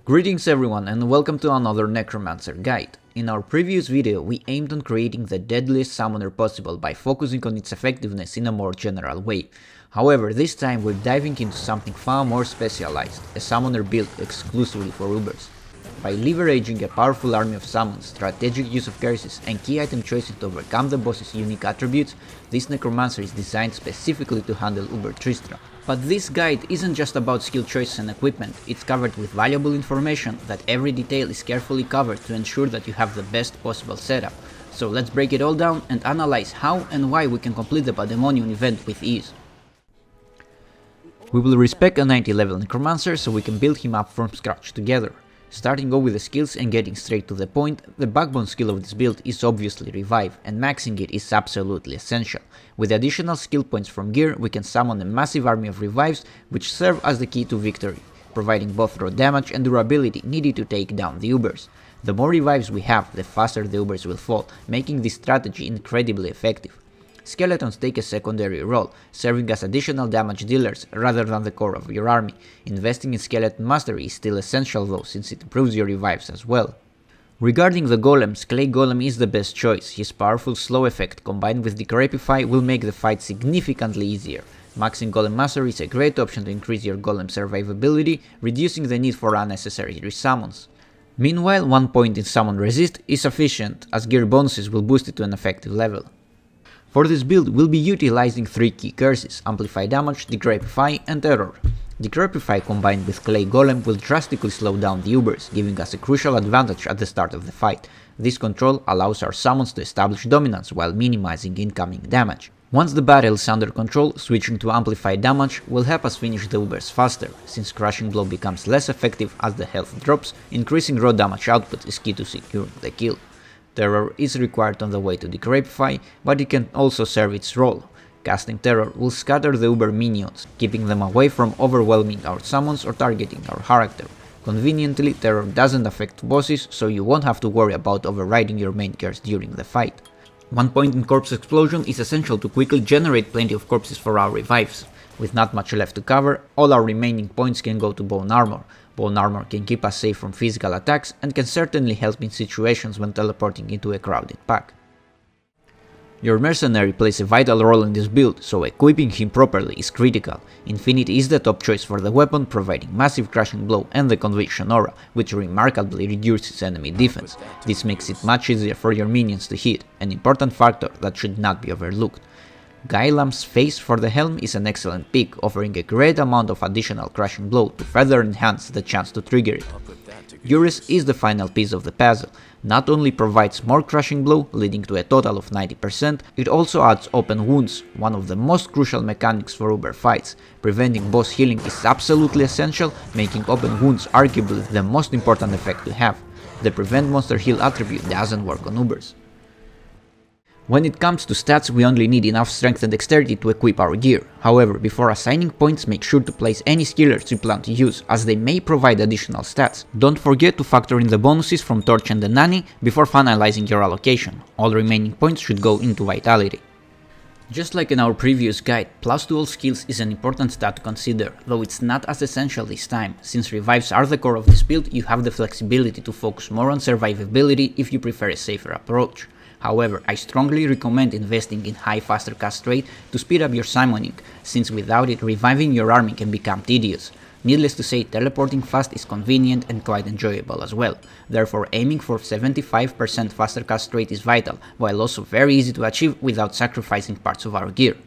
Greetings everyone and welcome to another Necromancer guide. In our previous video we aimed on creating the deadliest summoner possible by focusing on its effectiveness in a more general way. However, this time we're diving into something far more specialized, a summoner built exclusively for Ubers. By leveraging a powerful army of summons, strategic use of curses and key item choices to overcome the boss's unique attributes, this Necromancer is designed specifically to handle Uber Tristram. But this guide isn't just about skill choices and equipment, it's covered with valuable information that every detail is carefully covered to ensure that you have the best possible setup. So let's break it all down and analyze how and why we can complete the Pandemonium event with ease. We will respec a 90 level Necromancer so we can build him up from scratch together. Starting off with the skills and getting straight to the point, the backbone skill of this build is obviously Revive, and maxing it is absolutely essential. With additional skill points from gear, we can summon a massive army of revives which serve as the key to victory, providing both raw damage and durability needed to take down the Ubers. The more revives we have, the faster the Ubers will fall, making this strategy incredibly effective. Skeletons take a secondary role, serving as additional damage dealers rather than the core of your army. Investing in skeleton mastery is still essential though, since it improves your revives as well. Regarding the golems, Clay Golem is the best choice. His powerful slow effect combined with Decrepify will make the fight significantly easier. Maxing Golem Mastery is a great option to increase your golem survivability, reducing the need for unnecessary resummons. Meanwhile, 1 point in Summon Resist is sufficient, as gear bonuses will boost it to an effective level. For this build, we'll be utilizing 3 key curses: Amplify Damage, Decrepify and Terror. Decrepify combined with Clay Golem will drastically slow down the Ubers, giving us a crucial advantage at the start of the fight. This control allows our summons to establish dominance while minimizing incoming damage. Once the battle is under control, switching to Amplify Damage will help us finish the Ubers faster, since Crushing Blow becomes less effective as the health drops. Increasing raw damage output is key to securing the kill. Terror is required on the way to Decrepify, but it can also serve its role. Casting Terror will scatter the Uber minions, keeping them away from overwhelming our summons or targeting our character. Conveniently, Terror doesn't affect bosses, so you won't have to worry about overriding your main curse during the fight. 1 point in Corpse Explosion is essential to quickly generate plenty of corpses for our revives. With not much left to cover, all our remaining points can go to Bone Armor. Bone Armor can keep us safe from physical attacks and can certainly help in situations when teleporting into a crowded pack. Your Mercenary plays a vital role in this build, so equipping him properly is critical. Infinity is the top choice for the weapon, providing massive crushing blow and the Conviction Aura, which remarkably reduces enemy defense. This makes it much easier for your minions to hit, an important factor that should not be overlooked. Gailam's Face for the helm is an excellent pick, offering a great amount of additional crushing blow to further enhance the chance to trigger it. Eurus is the final piece of the puzzle. Not only provides more crushing blow, leading to a total of 90%, it also adds open wounds, one of the most crucial mechanics for Uber fights. Preventing boss healing is absolutely essential, making open wounds arguably the most important effect to have. The prevent monster heal attribute doesn't work on Ubers. When it comes to stats, we only need enough strength and dexterity to equip our gear. However, before assigning points, make sure to place any skillers you plan to use, as they may provide additional stats. Don't forget to factor in the bonuses from Torch and the Nanny before finalizing your allocation. All remaining points should go into Vitality. Just like in our previous guide, plus to all skills is an important stat to consider, though it's not as essential this time. Since revives are the core of this build, you have the flexibility to focus more on survivability if you prefer a safer approach. However, I strongly recommend investing in high faster cast rate to speed up your summoning, since without it, reviving your army can become tedious. Needless to say, teleporting fast is convenient and quite enjoyable as well. Therefore, aiming for 75% faster cast rate is vital, while also very easy to achieve without sacrificing parts of our gear.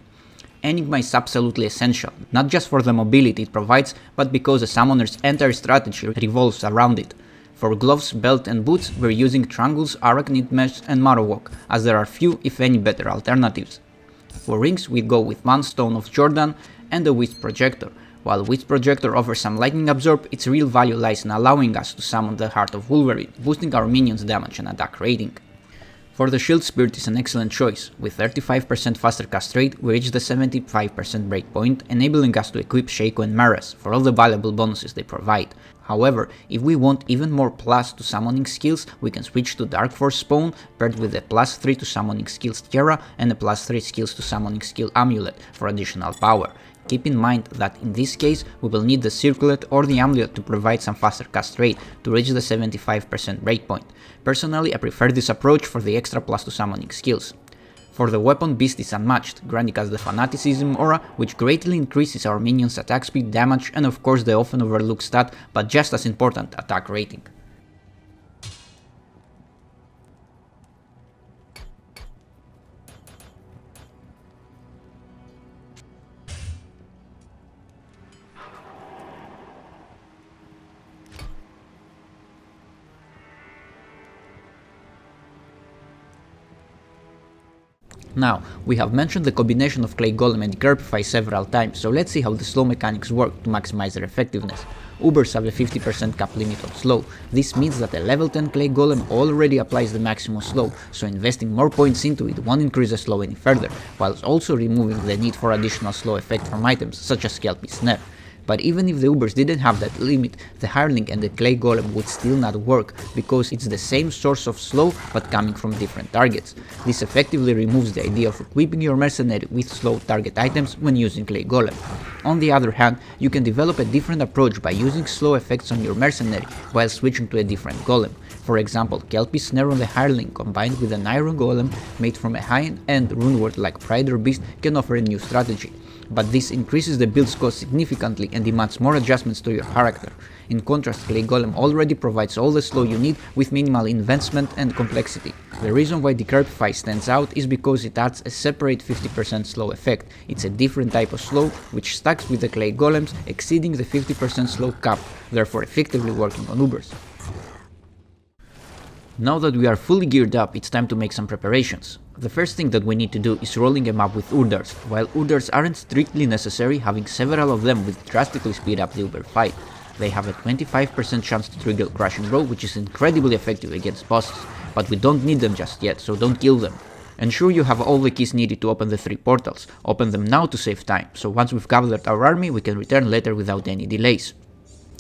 Enigma is absolutely essential, not just for the mobility it provides, but because the summoner's entire strategy revolves around it. For gloves, belt and boots, we're using Trangles, Arachnid Mesh and Marowak, as there are few if any better alternatives. For rings, we go with one Stone of Jordan and a Wisp Projector. While Wisp Projector offers some lightning absorb, its real value lies in allowing us to summon the Heart of Wolverine, boosting our minions' damage and attack rating. For the Shield Spirit is an excellent choice. With 35% faster cast rate, we reach the 75% breakpoint, enabling us to equip Shaco and Maras for all the valuable bonuses they provide. However, if we want even more plus to summoning skills, we can switch to Dark Force Spawn paired with a +3 to summoning skills Tiara and a +3 skills to summoning skill Amulet for additional power. Keep in mind that in this case we will need the Circlet or the Amulet to provide some faster cast rate to reach the 75% breakpoint. Personally, I prefer this approach for the extra plus to summoning skills. For the weapon, Beast is unmatched, granting us the Fanaticism aura, which greatly increases our minions' attack speed, damage, and of course the often overlooked stat, but just as important, attack rating. Now, we have mentioned the combination of Clay Golem and Decrepify several times, so let's see how the slow mechanics work to maximize their effectiveness. Ubers have a 50% cap limit on slow. This means that a level 10 Clay Golem already applies the maximum slow, so investing more points into it won't increase the slow any further, whilst also removing the need for additional slow effect from items such as Kelpie's Snare. But even if the Ubers didn't have that limit, the Hireling and the Clay Golem would still not work, because it's the same source of slow but coming from different targets. This effectively removes the idea of equipping your Mercenary with slow target items when using Clay Golem. On the other hand, you can develop a different approach by using slow effects on your Mercenary while switching to a different Golem. For example, Kelpie's Snare on the Hireling combined with an Iron Golem made from a high-end runeword like Pride or Beast can offer a new strategy. But this increases the build's cost significantly and demands more adjustments to your character. In contrast, Clay Golem already provides all the slow you need with minimal investment and complexity. The reason why Decrepify stands out is because it adds a separate 50% slow effect. It's a different type of slow, which stacks with the Clay Golems, exceeding the 50% slow cap, therefore effectively working on Ubers. Now that we are fully geared up, it's time to make some preparations. The first thing that we need to do is rolling a map with Urdars. While Urdars aren't strictly necessary, having several of them will drastically speed up the Uber fight. They have a 25% chance to trigger Crushing Blow, which is incredibly effective against bosses, but we don't need them just yet, so don't kill them. Ensure you have all the keys needed to open the 3 portals. Open them now to save time, so once we've gathered our army, we can return later without any delays.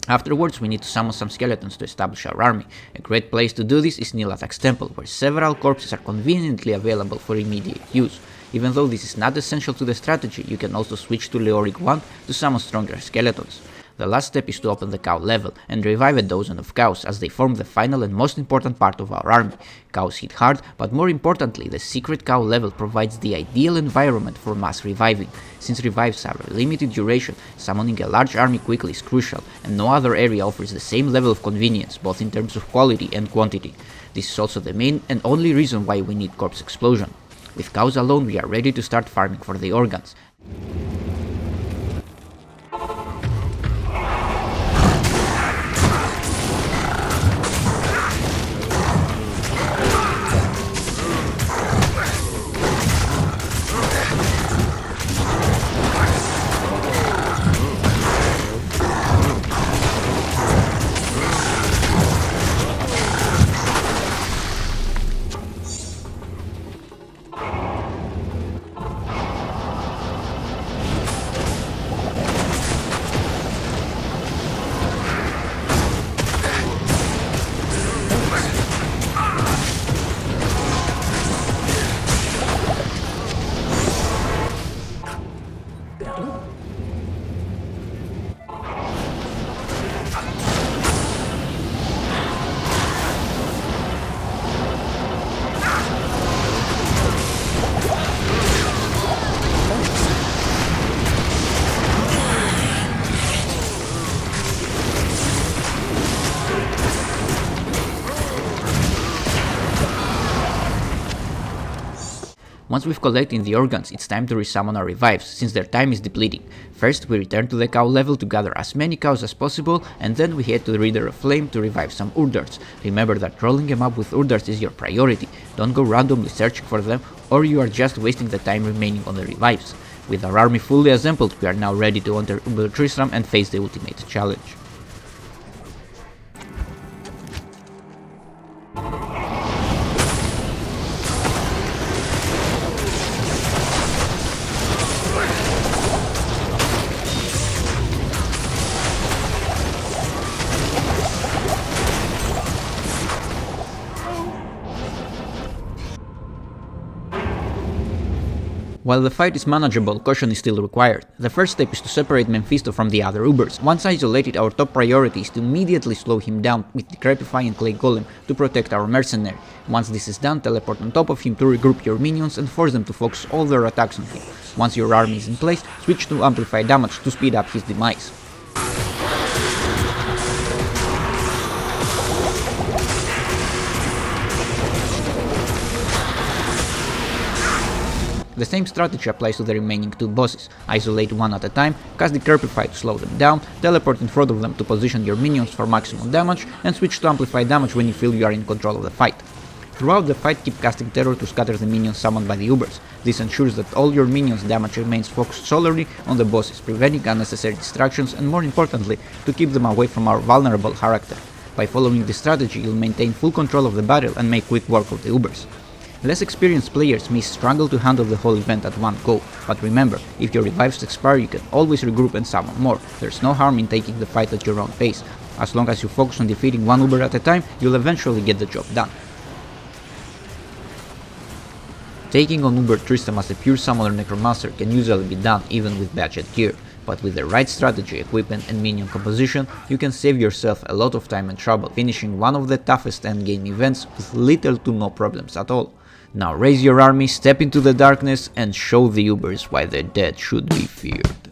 Afterwards, we need to summon some skeletons to establish our army. A great place to do this is Nilathak's temple, where several corpses are conveniently available for immediate use. Even though this is not essential to the strategy, you can also switch to Leoric Wand to summon stronger skeletons. The last step is to open the cow level and revive a dozen of cows, as they form the final and most important part of our army. Cows hit hard, but more importantly, the secret cow level provides the ideal environment for mass reviving. Since revives are a limited duration, summoning a large army quickly is crucial, and no other area offers the same level of convenience, both in terms of quality and quantity. This is also the main and only reason why we need Corpse Explosion. With cows alone, we are ready to start farming for the organs. Once we've collected the organs, it's time to resummon our revives, since their time is depleting. First, we return to the cow level to gather as many cows as possible, and then we head to the Reader of Flame to revive some Urdars. Remember that rolling them up with Urdars is your priority. Don't go randomly searching for them, or you are just wasting the time remaining on the revives. With our army fully assembled, we are now ready to enter Tristram and face the ultimate challenge. While the fight is manageable, caution is still required. The first step is to separate Mephisto from the other Ubers. Once isolated, our top priority is to immediately slow him down with Decrepify and Clay Golem to protect our Mercenary. Once this is done, teleport on top of him to regroup your minions and force them to focus all their attacks on him. Once your army is in place, switch to Amplify damage to speed up his demise. The same strategy applies to the remaining two bosses. Isolate one at a time, cast Decrepify to slow them down, teleport in front of them to position your minions for maximum damage, and switch to Amplify damage when you feel you are in control of the fight. Throughout the fight, keep casting Terror to scatter the minions summoned by the Ubers. This ensures that all your minions' damage remains focused solely on the bosses, preventing unnecessary distractions and, more importantly, to keep them away from our vulnerable character. By following this strategy, you'll maintain full control of the battle and make quick work of the Ubers. Less experienced players may struggle to handle the whole event at one go, but remember, if your revives expire you can always regroup and summon more. There's no harm in taking the fight at your own pace. As long as you focus on defeating one Uber at a time, you'll eventually get the job done. Taking on Uber Tristram as a pure Summoner Necromancer can usually be done even with budget gear, but with the right strategy, equipment and minion composition, you can save yourself a lot of time and trouble, finishing one of the toughest endgame events with little to no problems at all. Now raise your army, step into the darkness and show the Ubers why the dead should be feared.